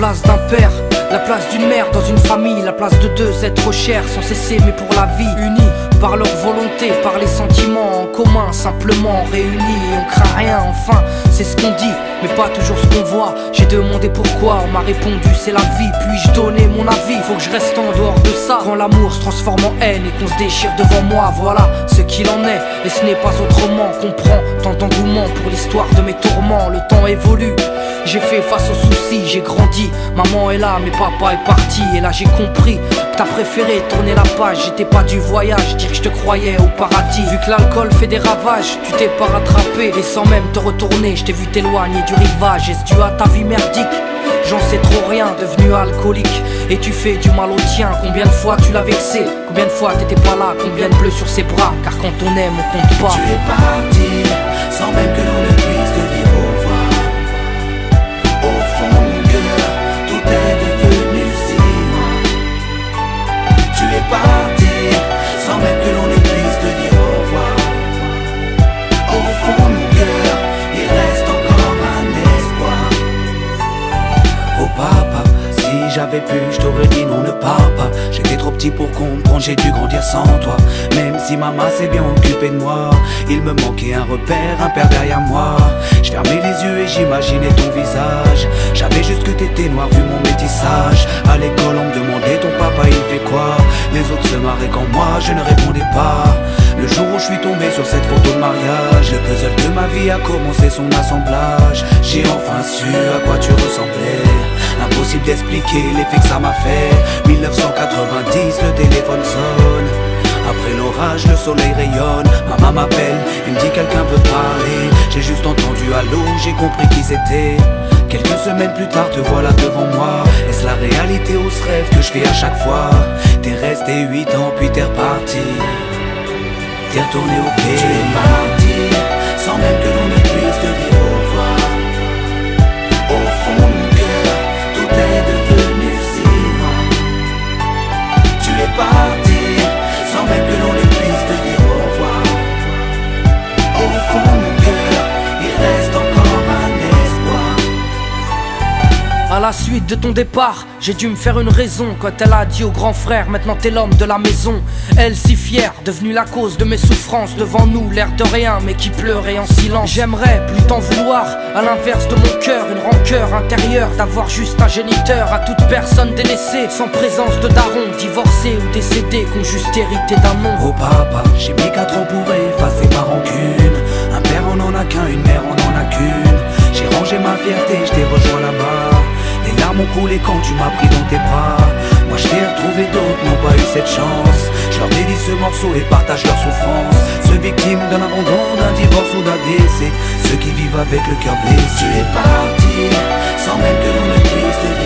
place d'un père, la place d'une mère dans une famille, la place de deux êtres chers sans cesser mais pour la vie, unis par leur volonté, par les sentiments en commun, simplement réunis et on craint rien, enfin c'est ce qu'on dit, mais pas toujours ce qu'on voit. J'ai demandé pourquoi, on m'a répondu c'est la vie, puis-je donner mon avis? Faut que je reste en dehors de ça, quand l'amour se transforme en haine et qu'on se déchire devant moi, voilà ce qu'il en est, et ce n'est pas autrement. Comprends tant d'engouement pour l'histoire de mes tourments, le temps évolue. J'ai fait face aux soucis, j'ai grandi, maman est là mais papa est parti. Et là j'ai compris que t'as préféré tourner la page, j'étais pas du voyage, dire que je te croyais au paradis. Vu que l'alcool fait des ravages, tu t'es pas rattrapé, et sans même te retourner, je t'ai vu t'éloigner du rivage. Est-ce dû à ta vie merdique? J'en sais trop rien, devenu alcoolique, et tu fais du mal au tien. Combien de fois tu l'as vexé? Combien de fois t'étais pas là? Combien de bleus sur ses bras? Car quand on aime on compte pas. Tu es parti, sans même que l'on ne puisse te dire au revoir. Au fond de mon cœur, tout est devenu si loin. Tu es parti, sans même que l'on ne puisse te dire au revoir. Au fond de mon cœur, il reste encore un espoir. Oh papa, si j'avais pu, je t'aurais dit non, ne pars pas. J'étais trop petit pour comprendre, j'ai dû grandir sans toi. Même si maman s'est bien occupée de moi, il me manquait un repère, un père derrière moi. Je fermais les yeux et j'imaginais ton visage. J'avais juste que t'étais noir vu mon métissage. À l'école on me demandait ton papa il fait quoi. Les autres se marraient quand moi je ne répondais pas. Le jour où je suis tombé sur cette photo de mariage, le puzzle de ma vie a commencé son assemblage. J'ai enfin su à quoi tu ressemblais. Impossible d'expliquer l'effet que ça m'a fait. 1990, le téléphone sonne. Après l'orage, le soleil rayonne. Maman m'appelle, il me dit quelqu'un veut parler. J'ai juste entendu allô, j'ai compris qui c'était. Quelques semaines plus tard, te voilà devant moi. Est-ce la réalité ou ce rêve que je fais à chaque fois? T'es resté 8 ans puis t'es reparti. T'es retourné au pays. Tu es parti, sans même que l'on ne puisse te dire au revoir. Au fond de mon cœur, tout est devenu si loin. Tu es parti, sans même que l'on ne puisse te dire au revoir. Au fond de mon cœur, il reste encore un espoir. À la suite de ton départ, j'ai dû me faire une raison. Quand elle a dit au grand frère, maintenant t'es l'homme de la maison. Elle si fière, devenue la cause de mes souffrances. Devant nous, l'air de rien, mais qui pleurait en silence. J'aimerais plus t'en vouloir, à l'inverse de mon cœur. Une rancœur intérieure, d'avoir juste un géniteur. À toute personne délaissée, sans présence de daron. Divorcé ou décédé, qu'on juste hérité d'un nom. Oh papa, j'ai mis 4 ans pour effacer ma rancune. Un père on en a qu'un, une mère on en a qu'une. J'ai rangé ma fierté, je t'ai rejoint là-bas. Les larmes ont coulé quand tu m'as pris dans tes bras. Moi je t'ai retrouvé, d'autres n'ont pas eu cette chance. Je leur dédie ce morceau et partage leur souffrance. Ceux victimes d'un abandon, d'un divorce ou d'un décès, ceux qui vivent avec le cœur blessé. Tu es parti, sans même que l'on ne puisse te dire